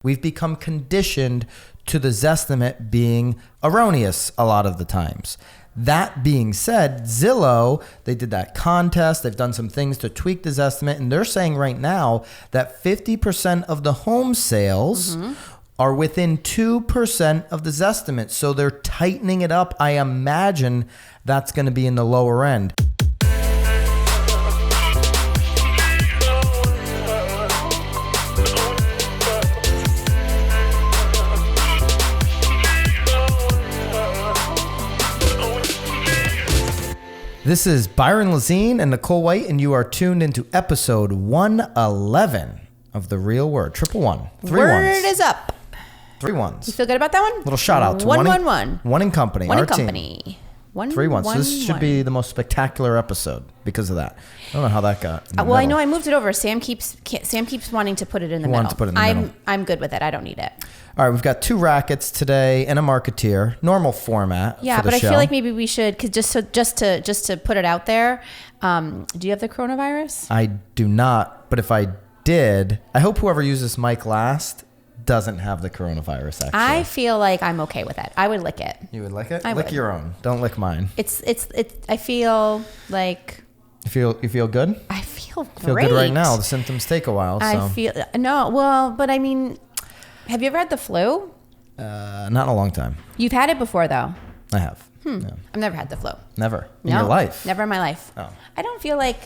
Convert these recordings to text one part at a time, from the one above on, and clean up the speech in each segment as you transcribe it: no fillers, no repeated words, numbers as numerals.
We've become conditioned to the Zestimate being erroneous a lot of the times. That being said, Zillow, they did that contest. They've done some things to tweak the Zestimate, and they're saying right now that 50% of the home sales are within 2% of the Zestimate. So they're tightening it up. I imagine that's going to be in the lower end. This is Byron and Nicole White, and you are tuned into episode 111 of The Real Word. Triple one. Three Word ones. is up. 3 ones. You feel good about that one? Little shout out to one in company. One our in company. Team. 3 ones. So this should be the most spectacular episode because of that. I don't know how that got. Well, I know I moved it over. Sam keeps wanting to put it in the middle. To put it in the middle. I'm good with it. I don't need it. All right, we've got 2 rackets today and a Marketeer, normal format. Yeah, for the but show. I feel like maybe we should, cause just to put it out there. Do you have the coronavirus? I do not, but if I did, I hope whoever used this mic last doesn't have the coronavirus. Actually, I feel like I'm okay with it. I would lick it. You would lick it? I lick would. your own. Don't lick mine. It's. I feel like. You feel good? I feel great. Feel good right now. The symptoms take a while. So. I feel but I mean, have you ever had the flu? Not in a long time. You've had it before, though. I have. Yeah. I've never had the flu. Never in your life. Never in my life. Oh. I don't feel like.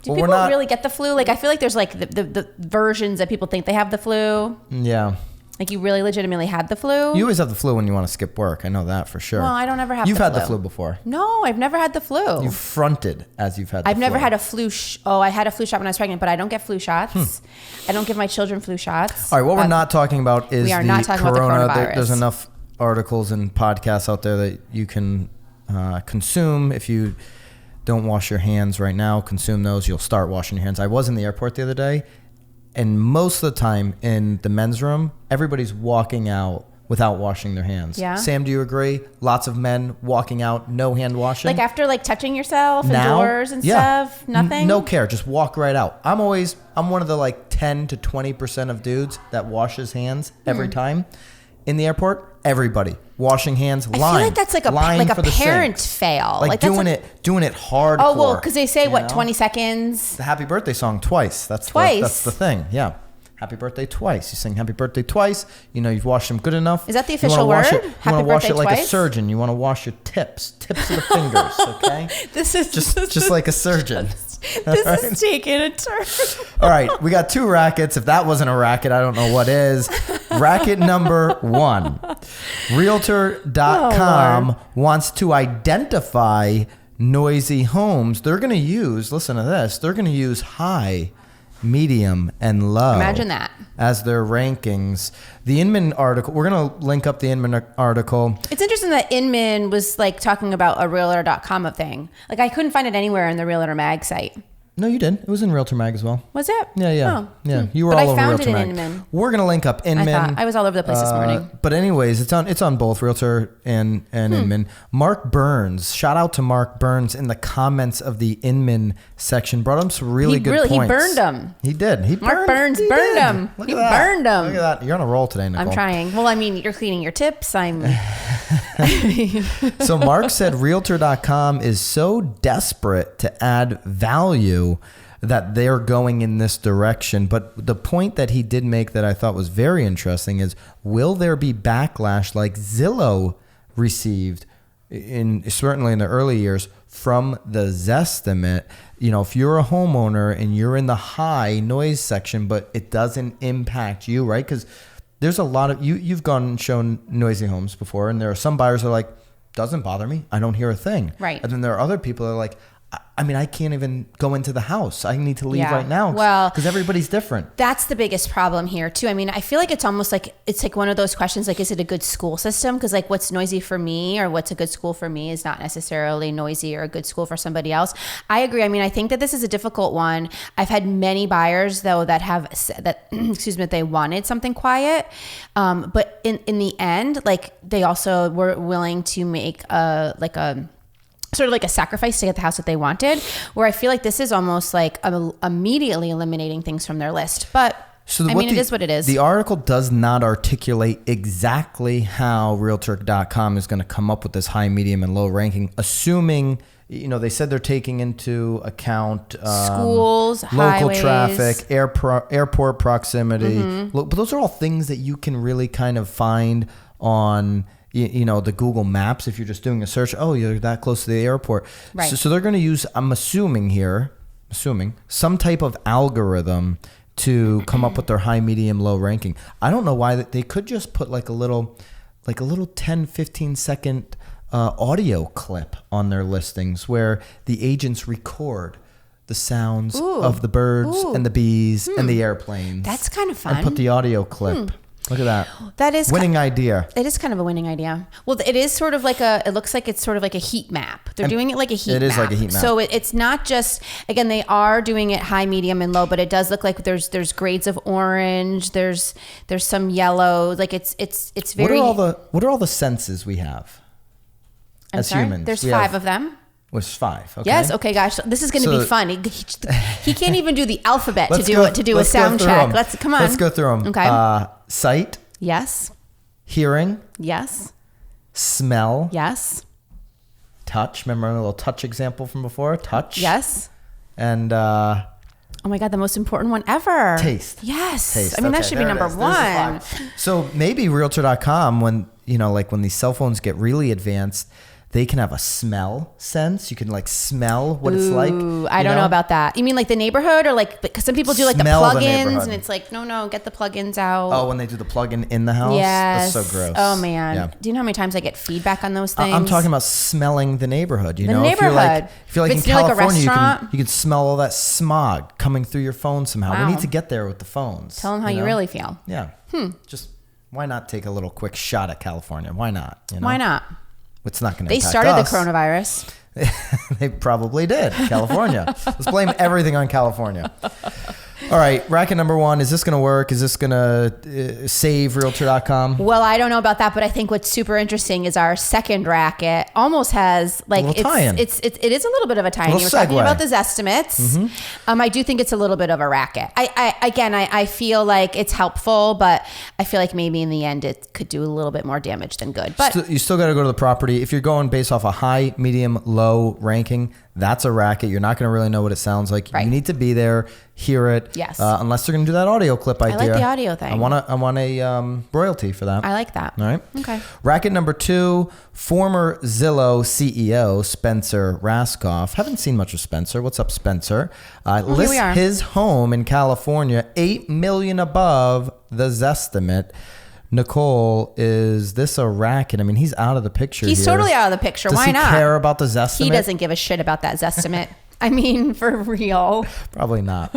Do Well, people really get the flu? Like, I feel like there's like the versions that people think they have the flu. Yeah. Like, you really legitimately had the flu? You always have the flu when you want to skip work. I know that for sure. Well, I don't ever have the flu. You've had the flu before. No, I've never had the flu. You've fronted as you've had the flu. I've never had a flu. I had a flu shot when I was pregnant, but I don't get flu shots. I don't give my children flu shots. All right, what we're not talking about is we are the not talking about the coronavirus. There's enough articles and podcasts out there that you can consume. If you don't wash your hands right now, consume those. You'll start washing your hands. I was in the airport the other day, and most of the time in the men's room, everybody's walking out without washing their hands. Yeah. Sam, do you agree? Lots of men walking out, no hand washing. Like after touching yourself now, indoors and stuff, nothing? No care, just walk right out. I'm one of the 10 to 20% of dudes that washes hands every time. In the airport, everybody washing hands. I feel like that's like a parent fail. Like doing it hardcore. Oh, well, because they say 20 seconds. The happy birthday song twice. That's the thing. Yeah. Happy birthday twice. You sing happy birthday twice. You know you've washed them good enough. Is that the official word? You want to wash it like twice? a surgeon. You want to wash your tips of the fingers. Okay. This is just like a surgeon. This is taking a turn. All right, we got 2 rackets. If that wasn't a racket, I don't know what is. Racket number 1. Realtor.com wants to identify noisy homes. They're going to use, listen to this, they're going to use high, medium, and low. Imagine that. As their rankings. The Inman article, we're going to link up the Inman article. It's interesting that Inman was talking about a Realtor.com thing. I couldn't find it anywhere in the Realtor Mag site. No, you did. It was in Realtor Mag as well. Was it? Yeah. Oh. Yeah. You were but all over Realtor Mag. I found it in Inman. We're going to link up Inman. I was all over the place this morning. But anyways, it's on both Realtor and Inman. Mark Burns, shout out to Mark Burns in the comments of the Inman section. Brought him some really good points. He burned them. He did. Mark Burns burned them. Look at that. Burned them. Look at that. You're on a roll today, Nicole. I'm trying. Well, I mean, you're cleaning your tips. So Mark said Realtor.com is so desperate to add value that they're going in this direction. But the point that he did make that I thought was very interesting is, will there be backlash like Zillow received certainly in the early years from the Zestimate? If you're a homeowner and you're in the high noise section, but it doesn't impact you, right? Because there's a lot of, you've gone and shown noisy homes before, and there are some buyers that are like, doesn't bother me. I don't hear a thing. Right. And then there are other people that are like, I can't even go into the house. I need to leave right now. Well, because everybody's different. That's the biggest problem here too. I mean, I feel like it's almost it's one of those questions, is it a good school system? Because what's noisy for me or what's a good school for me is not necessarily noisy or a good school for somebody else. I agree. I mean, I think that this is a difficult one. I've had many buyers though that have said that, that they wanted something quiet. But in the end, they also were willing to make a sacrifice to get the house that they wanted, where I feel like this is almost immediately eliminating things from their list. But So it is what it is. The article does not articulate exactly how Realtor.com is going to come up with this high, medium, and low ranking, assuming, they said they're taking into account schools, local highways, traffic, airport proximity. But those are all things that you can really kind of find on the Google Maps if you're just doing a search. Oh, you're that close to the airport. Right. So they're going to use, I'm assuming, some type of algorithm to come up with their high, medium, low ranking. I don't know why they could just put like a little 10, 15 second audio clip on their listings where the agents record the sounds of the birds and the bees and the airplanes. That's kind of fun. And put the audio clip. Look at that. That is winning idea. It is kind of a winning idea. Well, it is sort of like it looks like it's sort of like a heat map. They're doing it like a heat map. It is like a heat map. So it's not just, again, they are doing it high, medium, and low, but it does look like there's grades of orange. There's some yellow. Like it's very. What are all the senses we have as humans? There's 5 of them. Was 5. Okay. Yes. Okay, gosh, this is going to be fun. He can't even do the alphabet to do a sound check. Come on. Let's go through them. Okay. Sight. Yes. Hearing. Yes. Smell. Yes. Touch. Remember a little touch example from before? Touch. Yes. And oh my God, the most important one ever. Taste. Yes. Taste. I mean, that should be number 1. So maybe Realtor.com, when when these cell phones get really advanced, they can have a smell sense. You can like smell what it's like. I don't know about that. You mean like the neighborhood, or like, because some people do like Smell the the plugins, neighborhood. and it's like, no, get the plugins out. Oh, when they do the plug-in in the house? Yes. That's so gross. Oh man. Yeah. Do you know how many times I get feedback on those things? I'm talking about smelling the neighborhood. The neighborhood. If you're like If it's in near, like, a California, restaurant. you can smell all that smog coming through your phone somehow. Wow. We need to get there with the phones. Tell them how you really feel. Yeah. Just why not take a little quick shot at California? Why not? Why not? It's not going to They impact started us. the coronavirus. They probably did. California. Let's blame everything on California. All right, racket number 1. Is this going to work? Is this going to save Realtor.com? Well, I don't know about that, but I think what's super interesting is our second racket almost has like it is a little bit of a tie-in. You were talking about the Zestimates. I do think it's a little bit of a racket. I feel like it's helpful, but I feel like maybe in the end it could do a little bit more damage than good. But you still got to go to the property. If you're going based off a high, medium, low ranking, that's a racket. You're not going to really know what it sounds like. Right. You need to be there, hear it. Yes. Unless they're going to do that audio clip idea. I like the audio thing. I want a royalty for that. I like that. All right. Okay. Racket number 2, former Zillow CEO Spencer Raskoff. Haven't seen much of Spencer. What's up, Spencer? Lists his home in California $8 million above the Zestimate. Nicole, is this a racket? I mean, he's out of the picture. He's totally out of the picture. Why not? Does he care about the Zestimate? He doesn't give a shit about that Zestimate. I mean, for real. Probably not.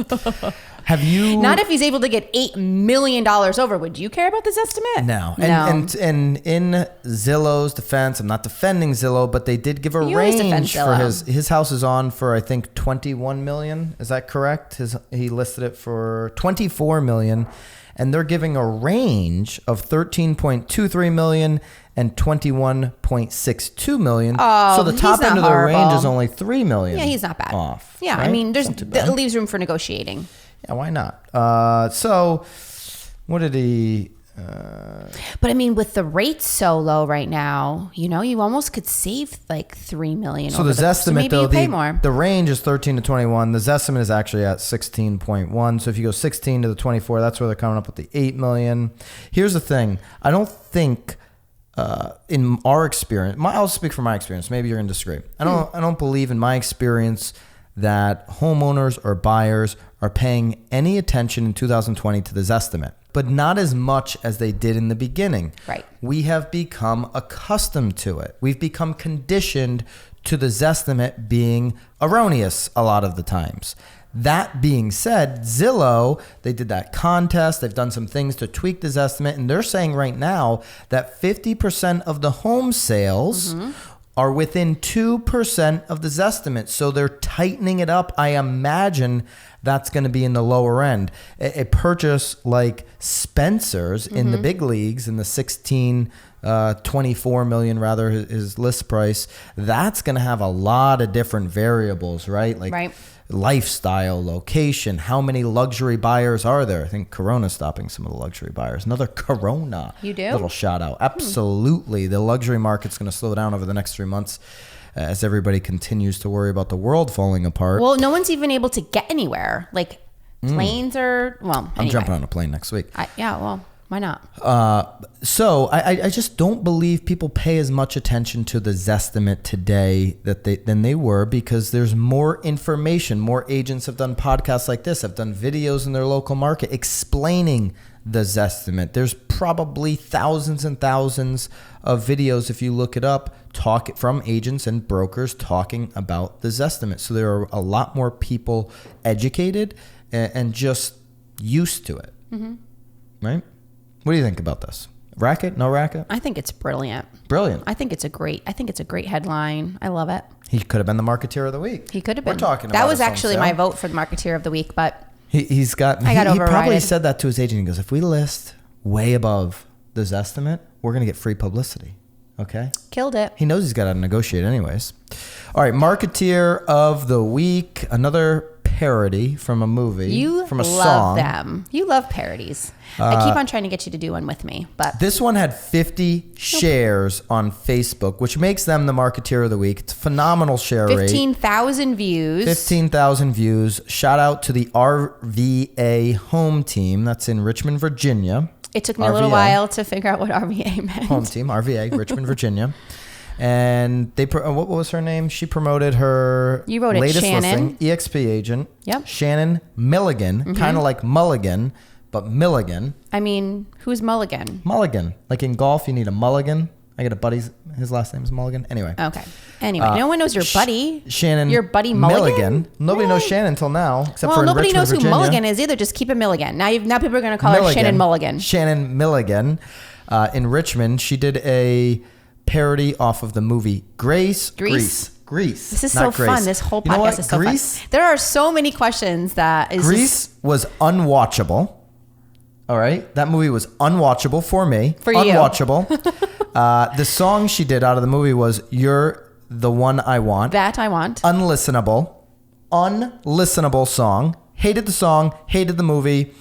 Have you? Not if he's able to get $8 million over. Would you care about this estimate? No. No. And in Zillow's defense, I'm not defending Zillow, but they did give a range for his house is on for, I think, 21 million. Is that correct? He listed it for 24 million. And they're giving a range of 13.23 million and 21.62 million. Oh, so the top end of the range is only 3 million. Yeah, he's not bad. Off. Yeah, right? I mean, it leaves room for negotiating. Yeah, why not? So what did he... But I mean, with the rates so low right now, you almost could save like 3 million. So the Zestimate, so maybe though, you pay more. The range is 13 to 21. The Zestimate is actually at 16.1. So if you go 16 to the 24, that's where they're coming up with the 8 million. Here's the thing. I don't think in our experience, I'll speak from my experience. Maybe you're going to disagree. I don't believe in my experience that homeowners or buyers are paying any attention in 2020 to the Zestimate, but not as much as they did in the beginning. Right. We have become accustomed to it. We've become conditioned to the Zestimate being erroneous a lot of the times. That being said, Zillow, they did that contest. They've done some things to tweak the Zestimate, and they're saying right now that 50% of the home sales are within 2% of the Zestimate. So they're tightening it up. I imagine that's going to be in the lower end. A purchase like Spencer's in the big leagues, in the 24 million rather, his list price, that's going to have a lot of different variables, right? Like, right. lifestyle, location, how many luxury buyers are there? I think Corona's stopping some of the luxury buyers. Another Corona. You do? Little shout out. Absolutely. The luxury market's going to slow down over the next 3 months as everybody continues to worry about the world falling apart. Well, no one's even able to get anywhere. Like planes are, well, I'm jumping on a plane next week. Why not? So I just don't believe people pay as much attention to the Zestimate today than they were, because there's more information. More agents have done podcasts like this, have done videos in their local market explaining the Zestimate. There's probably thousands and thousands of videos, if you look it up, from agents and brokers talking about the Zestimate. So there are a lot more people educated and just used to it. Mm-hmm. Right? What do you think about this? Racket? No racket? I think it's brilliant. Brilliant. I think it's a great headline. I love it. He could have been the Marketeer of the Week. He could have been. We're talking about that was actually my vote for the Marketeer of the Week, but he got he probably said that to his agent. He goes, if we list way above the Zestimate, we're going to get free publicity. Okay? Killed it. He knows he's got to negotiate anyways. All right, Marketeer of the Week, another parody from a movie, from a song. Them. You love parodies. I keep on trying to get you to do one with me, but this one had 50 shares on Facebook, which makes them the Marketeer of the Week. It's a phenomenal share rate. 15,000 views. 15,000 views. Shout out to the RVA home team. That's in Richmond, Virginia. It took me a little while to figure out what RVA meant. Home team, RVA, Richmond, Virginia. And what was her name? She promoted her latest listing, EXP agent. Yep. Shannon Milligan, kind of like Mulligan, but Milligan. I mean, who's Mulligan? Mulligan. Like in golf, you need a mulligan. I got a buddy, his last name is Mulligan. Anyway. Okay. Anyway, no one knows your buddy. Shannon. Your buddy Mulligan? Nobody knows Shannon until now, except for in nobody Richmond, knows Virginia. who Mulligan is either. Just keep it Milligan. Now people are going to call her Shannon Mulligan. Shannon Milligan in Richmond. She did a parody off of the movie Grease. This is so fun. This whole podcast is so fun. There are so many questions that is Grease was unwatchable. All right. That movie was unwatchable for me. For you. Unwatchable. The song she did out of the movie was You're the One I Want. That I Want. Unlistenable song. Hated the song. Hated the movie.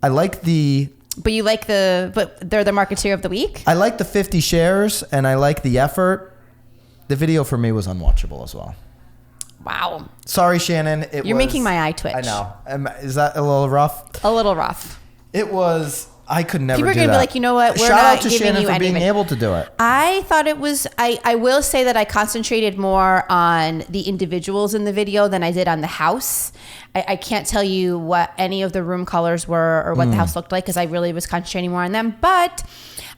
I like the... But they're the Marketeer of the Week? I like the 50 shares and I like the effort. The video for me was unwatchable as well. Wow. Sorry, Shannon. You're making my eye twitch. I know. Is that a little rough? A little rough. It was... I could never do that. People are going to be like, you know what? We're Shout not out to giving Shannon you for any being able to do it. I thought it was, I will say that I concentrated more on the individuals in the video than I did on the house. I can't tell you what any of the room colors were or what the house looked like because I really was concentrating more on them. But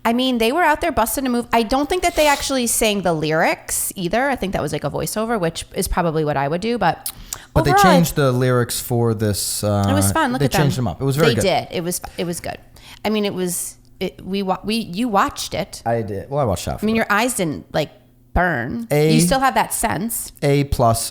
I mean, they were out there busting a move. I don't think that they actually sang the lyrics either. I think that was like a voiceover, which is probably what I would do. But overall, they changed the lyrics for this. It was fun. Look at them. They changed them up. It was very good. They did. It was good. I mean, you watched it. I did. Well, I watched half. I mean, your eyes didn't like burn. A, you still have that sense. A+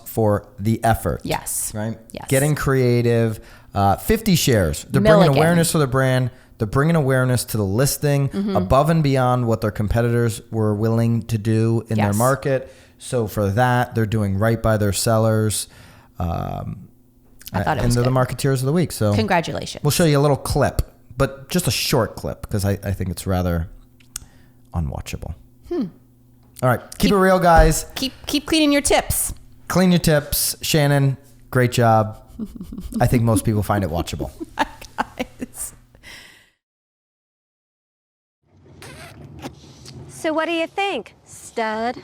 for the effort. Yes. Right? Yes. Getting creative. 50 shares. They're Milligan. bringing awareness to the brand. They're bringing awareness to the listing above and beyond what their competitors were willing to do in their market. So for that, they're doing right by their sellers. I thought it was And they're good. the Marketeers of the Week. So Congratulations. We'll show you a little clip, but just a short clip because I think it's rather unwatchable. All right. Keep it real, guys. Keep cleaning your tips. Clean your tips. Shannon, great job. I think most people find it watchable. Guys. So what do you think, stud?